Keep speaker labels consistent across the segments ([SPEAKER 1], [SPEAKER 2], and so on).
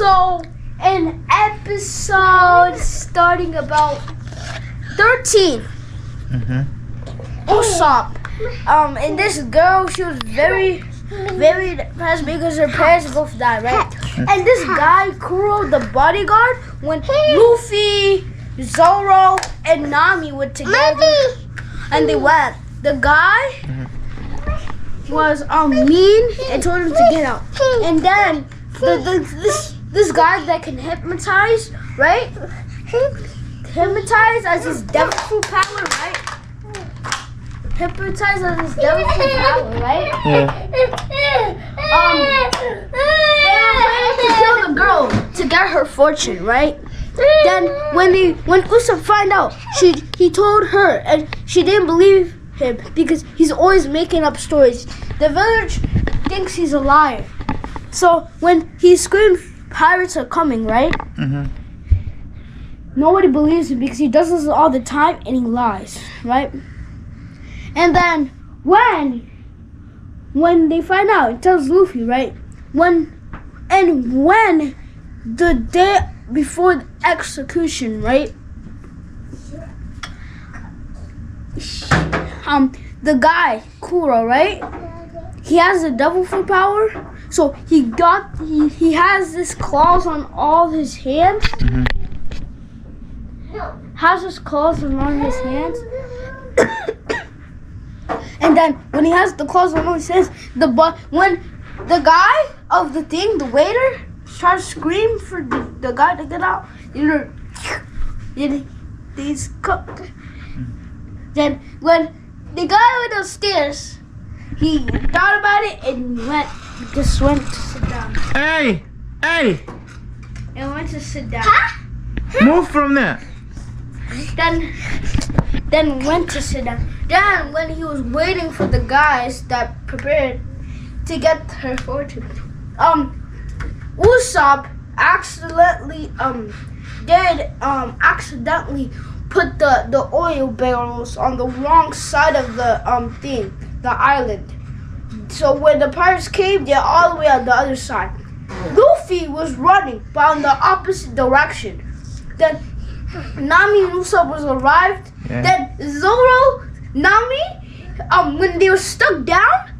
[SPEAKER 1] So in episode starting about 13, Usopp, and this girl, she was very depressed because her parents both died, right? And this guy, Kuro, the bodyguard, when Luffy, Zoro, and Nami were together, and they went. The guy was mean and told him to get out. And then this guy that can hypnotize, right? Hypnotize as his devil fruit power, right? Hypnotize as his devil fruit power, right?
[SPEAKER 2] Yeah.
[SPEAKER 1] They were planning to kill the girl to get her fortune, right? Then when Usopp find out, he told her, and she didn't believe him because he's always making up stories. The village thinks he's a liar. So when he screamed, "Pirates are coming," right? Nobody believes him because he does this all the time and he lies, right? And then when they find out, it tells Luffy, right? When the day before the execution, right? The guy, Kuro, right? He has the devil fruit power. So he has this claws on all his hands. Has his claws on all his hands. And then when he has the claws on all his hands, when the guy of the thing, the waiter, tries to scream for the guy to get out, he's cooked. Then when the guy went upstairs, he thought about it and just went to sit down.
[SPEAKER 2] Hey!
[SPEAKER 1] And went to sit down.
[SPEAKER 2] Move from there.
[SPEAKER 1] Then went to sit down. Then when he was waiting for the guys that prepared to get her fortune, Usopp accidentally put the oil barrels on the wrong side of the island. So when the pirates came, they're all the way on the other side. Luffy was running, but on the opposite direction. Then Nami and Usopp was arrived.
[SPEAKER 2] Yeah.
[SPEAKER 1] Then Zoro, Nami, when they were stuck down,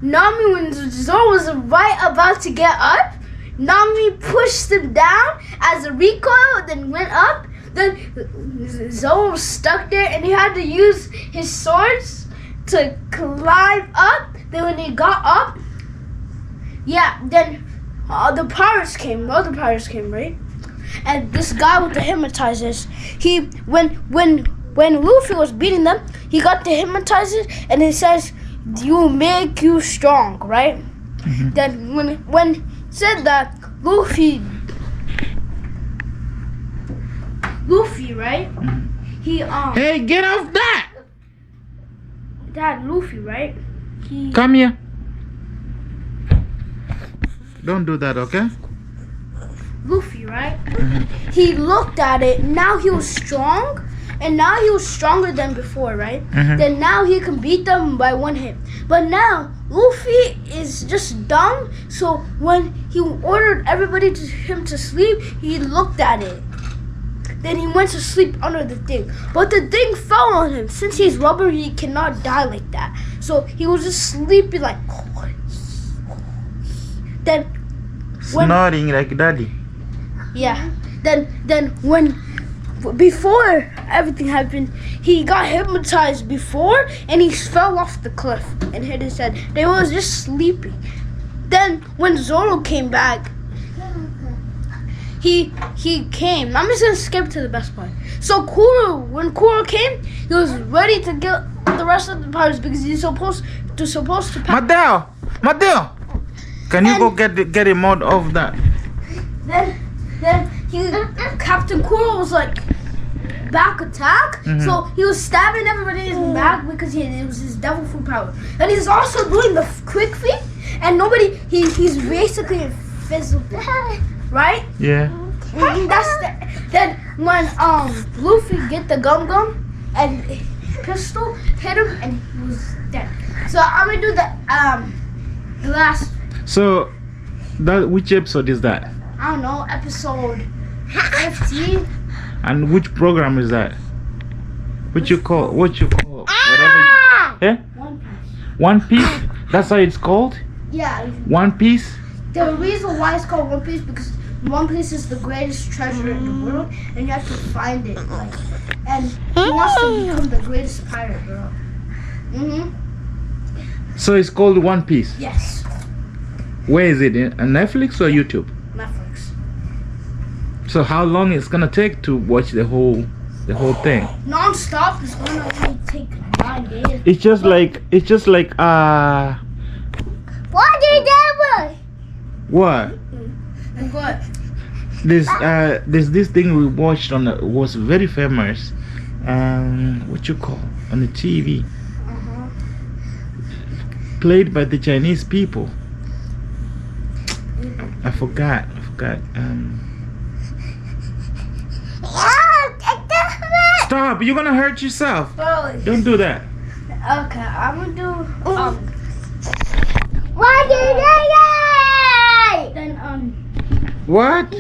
[SPEAKER 1] when Zoro was right about to get up, Nami pushed him down as a recoil, then went up. Then Zoro was stuck there and he had to use his swords to climb up. Then when he got up, then the pirates came. The other pirates came, right? And this guy with the hypnotizers, when Luffy was beating them, he got the hypnotizers and he says, "You make you strong," right? Then when he said that, Luffy, right? He
[SPEAKER 2] Hey, get off that!
[SPEAKER 1] Dad, Luffy, right?
[SPEAKER 2] Come here. Don't do that, okay?
[SPEAKER 1] Luffy, right? He looked at it. Now he was strong, and now he was stronger than before, right? Then now he can beat them by one hit. But now Luffy is just dumb. So when he ordered everybody him to sleep, he looked at it. Then he went to sleep under the thing. But the thing fell on him. Since he's rubber, he cannot die like that. So he was just sleeping like... Then...
[SPEAKER 2] Snoring like daddy.
[SPEAKER 1] Yeah. Then when... Before everything happened, he got hypnotized before and he fell off the cliff and hit his head. They was just sleeping. Then when Zoro came back, he came. I'm just gonna skip to the best part. So when Kuro came, he was ready to get the rest of the pirates because he's supposed to
[SPEAKER 2] Mateo, can you go get him out of that?
[SPEAKER 1] Then Captain Kuro was like back attack. So he was stabbing everybody in his back because it was his devil fruit power. And he's also doing the quick feet, and he's basically invisible. Right?
[SPEAKER 2] Yeah.
[SPEAKER 1] Then when Luffy get the gum and pistol hit him and he was dead. So I'm gonna do the last.
[SPEAKER 2] So that which episode is that?
[SPEAKER 1] I don't know, episode 15.
[SPEAKER 2] And which program is that? What you call? Whatever. Yeah.
[SPEAKER 1] One Piece.
[SPEAKER 2] One Piece. That's how it's called.
[SPEAKER 1] Yeah.
[SPEAKER 2] One Piece.
[SPEAKER 1] The reason why it's called One Piece because One Piece is the greatest treasure in the world, and you have to find it. Like, and he wants to become the greatest pirate, bro.
[SPEAKER 2] So it's called One Piece.
[SPEAKER 1] Yes.
[SPEAKER 2] Where is it? On Netflix or YouTube?
[SPEAKER 1] Netflix.
[SPEAKER 2] So how long it's gonna take to watch the whole thing?
[SPEAKER 1] Non-stop is gonna only take 9 days.
[SPEAKER 2] It's just like
[SPEAKER 1] What did that
[SPEAKER 2] what?
[SPEAKER 1] What?
[SPEAKER 2] There's this thing we watched on was very famous. What you call on the TV? Played by the Chinese people. I forgot. Stop! You're gonna hurt yourself. Don't do that.
[SPEAKER 1] Okay, I'm gonna do
[SPEAKER 3] What did I
[SPEAKER 1] then
[SPEAKER 2] What?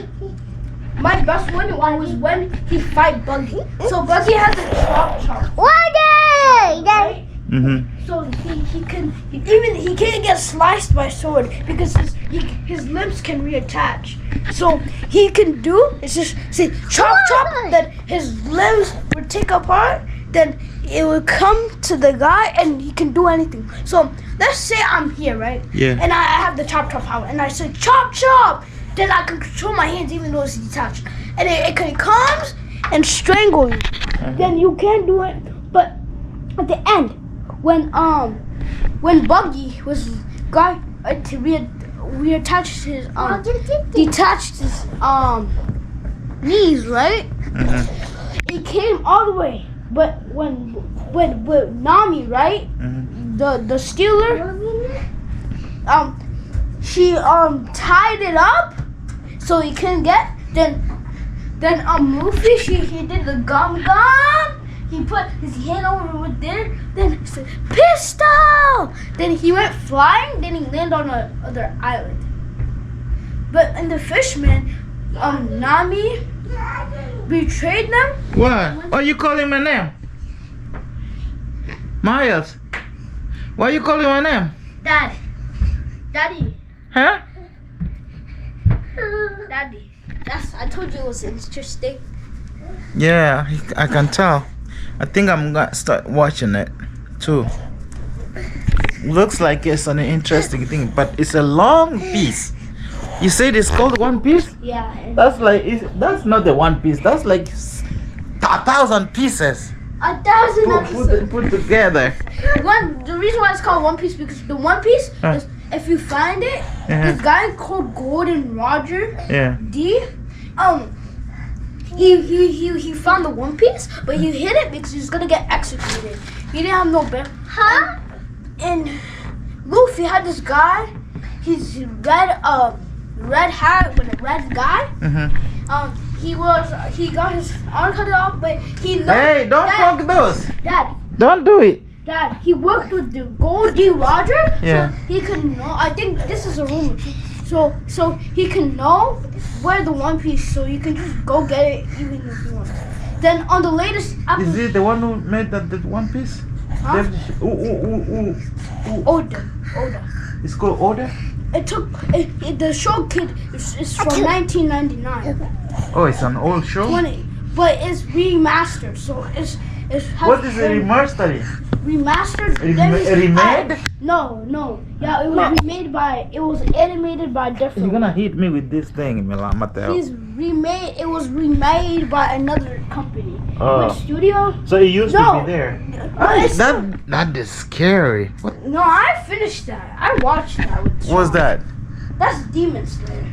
[SPEAKER 1] my best one was when he fight Buggy. So Buggy has a chop.
[SPEAKER 3] What did
[SPEAKER 1] Right?
[SPEAKER 2] Mm-hmm.
[SPEAKER 1] So he can't get sliced by sword because his limbs can reattach. So he can do is just say chop chop. Then his limbs would take apart. Then it would come to the guy and he can do anything. So let's say I'm here, right?
[SPEAKER 2] Yeah.
[SPEAKER 1] And I have the chop chop power, and I say chop chop. Then I can control my hands even though it's detached, and it comes and strangle you. Then you can't do it. But at the end, when Buggy was to reattach his detached his knees, right? It came all the way. But when Nami, right, the stealer, she tied it up so he couldn't get. Then Luffy, he did the gum. He put his hand over there. Then he said pistol. Then he went flying. Then he landed on another island. But in the Fishman, Nami betrayed them.
[SPEAKER 2] What? Why are you calling my name? Miles. Why are you calling my name?
[SPEAKER 1] Daddy.
[SPEAKER 2] Huh?
[SPEAKER 1] Daddy. I told you it was interesting.
[SPEAKER 2] Yeah, I can tell. I think I'm gonna start watching it too. Looks like it's an interesting thing, but it's a long piece. You said it's called One Piece?
[SPEAKER 1] Yeah.
[SPEAKER 2] That's that's not the One Piece. That's like 1,000 pieces
[SPEAKER 1] 1,000 episodes.
[SPEAKER 2] put together.
[SPEAKER 1] The reason why it's called One Piece because the One Piece is, if you find it, this guy called Golden Roger D. He found the One Piece, but he hid it because he was gonna get executed. He didn't have no bed. And Luffy had this guy. He's red hat with a red guy. He got his arm cut off, but he looked.
[SPEAKER 2] Hey, don't poke those.
[SPEAKER 1] Dad.
[SPEAKER 2] Don't do it.
[SPEAKER 1] Dad, he worked with the Goldie Roger,
[SPEAKER 2] Yeah.
[SPEAKER 1] so he can know. I think this is a rumor. So he can know where the One Piece, so you can just go get it even if you want. Then on the latest
[SPEAKER 2] Is
[SPEAKER 1] episode,
[SPEAKER 2] it the one who made that One Piece?
[SPEAKER 1] Huh? Oda.
[SPEAKER 2] It's called Oda?
[SPEAKER 1] It took the show kid is from 1999.
[SPEAKER 2] Oh, it's an old show?
[SPEAKER 1] But it's remastered, so it's
[SPEAKER 2] What is a remastered?
[SPEAKER 1] Remastered?
[SPEAKER 2] Remade?
[SPEAKER 1] No. Yeah, it was animated by different.
[SPEAKER 2] You're gonna hit me with this thing, Mateo.
[SPEAKER 1] It was remade by another company.
[SPEAKER 2] Oh.
[SPEAKER 1] Which studio?
[SPEAKER 2] So it used to be there. That is scary. What
[SPEAKER 1] No, I finished that. I watched that.
[SPEAKER 2] was that?
[SPEAKER 1] That's Demon Slayer.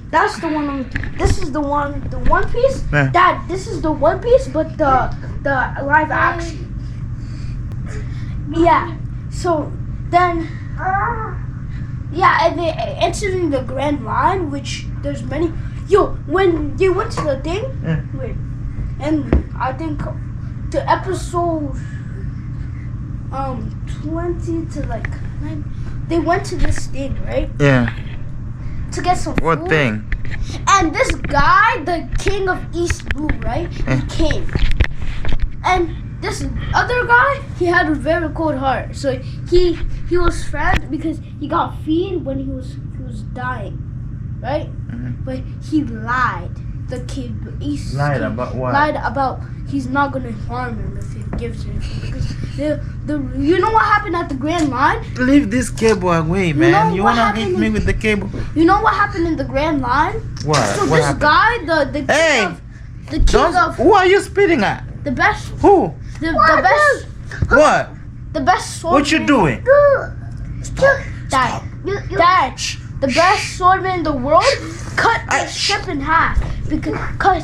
[SPEAKER 1] That's the one. This is the one. The One Piece.
[SPEAKER 2] Yeah.
[SPEAKER 1] Dad, this is the One Piece, but the live action. Yeah. So then, and they entering the Grand Line, which there's many. Yo, when they went to the thing, wait, and I think the episode 20 to like 9, they went to this thing, right?
[SPEAKER 2] Yeah.
[SPEAKER 1] to get some
[SPEAKER 2] What
[SPEAKER 1] food.
[SPEAKER 2] thing?
[SPEAKER 1] And this guy, the king of East Blue, right? He came. And this other guy, he had a very cold heart. So he was friends because he got feed when he was dying, right? But he lied. The king of East
[SPEAKER 2] Lied
[SPEAKER 1] King
[SPEAKER 2] about what?
[SPEAKER 1] lied about he's not gonna harm him if he gives him food. Because you know what happened at the Grand Line?
[SPEAKER 2] Leave this cable away, man.
[SPEAKER 1] know
[SPEAKER 2] You
[SPEAKER 1] what
[SPEAKER 2] wanna hit
[SPEAKER 1] happened?
[SPEAKER 2] me with the cable?
[SPEAKER 1] You know what happened in the Grand Line?
[SPEAKER 2] What?
[SPEAKER 1] So
[SPEAKER 2] What
[SPEAKER 1] this
[SPEAKER 2] happened?
[SPEAKER 1] guy, the king
[SPEAKER 2] Hey!
[SPEAKER 1] of the king of
[SPEAKER 2] Who are you spitting at?
[SPEAKER 1] the best
[SPEAKER 2] Who?
[SPEAKER 1] the best
[SPEAKER 2] What?
[SPEAKER 1] the best swordman.
[SPEAKER 2] What you doing?
[SPEAKER 1] Dad, Dad, the best swordman in the world cut the ship in half because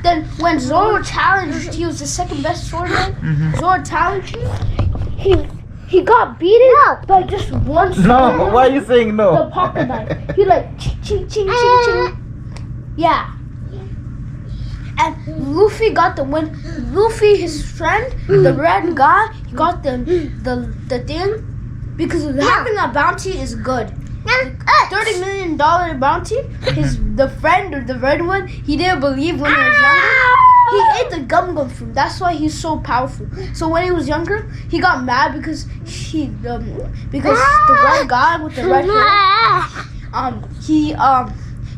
[SPEAKER 1] then when Zoro challenged, he was the second best swordman. Zoro challenged him. He got beaten by just one sword.
[SPEAKER 2] No, why are you saying
[SPEAKER 1] The
[SPEAKER 2] no?
[SPEAKER 1] pocket knife. He like ching ching ching ching ching. Yeah. And Luffy got the win. Luffy, his friend, the red guy, he got the thing because having a bounty is good. $30 million bounty. The friend or the red one, he didn't believe when he was younger. He ate the gum fruit. That's why he's so powerful. So when he was younger, he got mad because the red guy with the red hair,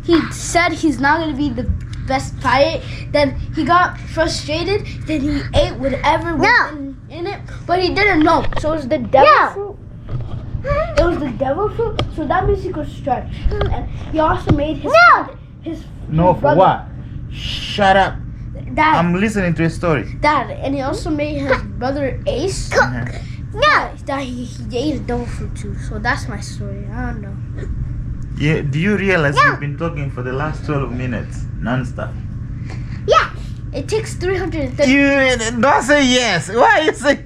[SPEAKER 1] he said he's not gonna be the best pirate. Then he got frustrated. Then he ate whatever was in it, but he didn't know. So it was the devil fruit. It was the devil fruit. So that means he could stretch. And he also made his
[SPEAKER 2] No, for
[SPEAKER 1] brother.
[SPEAKER 2] what? Shut up.
[SPEAKER 1] Dad,
[SPEAKER 2] I'm listening to a story.
[SPEAKER 1] Dad, and he also made his brother Ace. That he ate a devil fruit too. So that's my story. I don't know.
[SPEAKER 2] Yeah, do you realize you've been talking for the last 12 minutes non-stop?
[SPEAKER 1] Yeah. It takes 330.
[SPEAKER 2] You don't say yes. Why you say?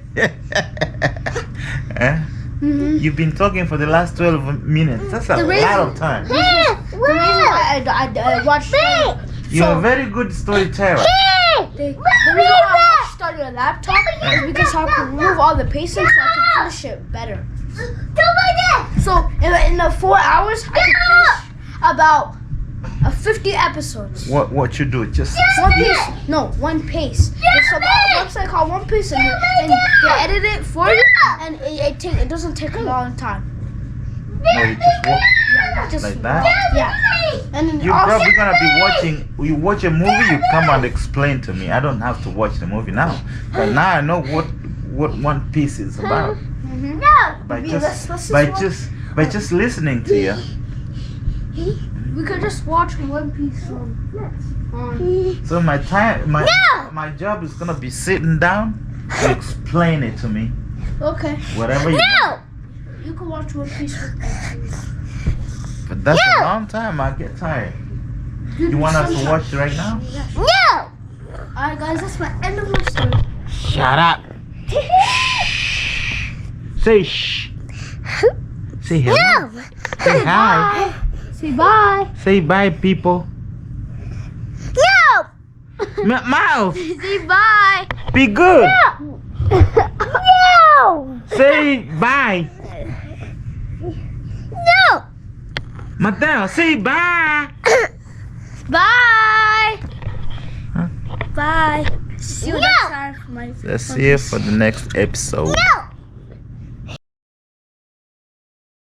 [SPEAKER 2] You've been talking for the last 12 minutes. That's a lot of time.
[SPEAKER 1] The reason why I watched
[SPEAKER 2] You're a very good storyteller.
[SPEAKER 1] the reason why I started a laptop is because I can remove all the pacing so I can finish it better. So in the 4 hours, I can finish about 50 episodes.
[SPEAKER 2] What you do? Just
[SPEAKER 1] One Piece. No, One Piece. There's a website called One Piece, and they edit it for you, and it doesn't take a long time.
[SPEAKER 2] no, you just walk
[SPEAKER 1] Just
[SPEAKER 2] like that.
[SPEAKER 1] yeah. And then
[SPEAKER 2] You're
[SPEAKER 1] also,
[SPEAKER 2] probably gonna be watching. You watch a movie, you come and explain to me. I don't have to watch the movie now, but now I know what One Piece is about. By
[SPEAKER 1] let's
[SPEAKER 2] just listening to you.
[SPEAKER 1] we could just watch One Piece on.
[SPEAKER 2] So my job is gonna be sitting down and explain it to me.
[SPEAKER 1] Okay.
[SPEAKER 2] Whatever you want.
[SPEAKER 1] You can watch One Piece with me.
[SPEAKER 2] But that's a long time. I get tired. You want us to watch it right now?
[SPEAKER 1] Alright, guys, that's my end of my story.
[SPEAKER 2] Shut up. Say shh. Say hello. Say hi.
[SPEAKER 1] Say bye.
[SPEAKER 2] Say bye, people. Mouth.
[SPEAKER 1] Say bye.
[SPEAKER 2] Be good. Say bye. Mateo, say bye.
[SPEAKER 1] Bye.
[SPEAKER 2] Huh?
[SPEAKER 1] Bye. See you next time for my.
[SPEAKER 2] Let's see you for the next episode.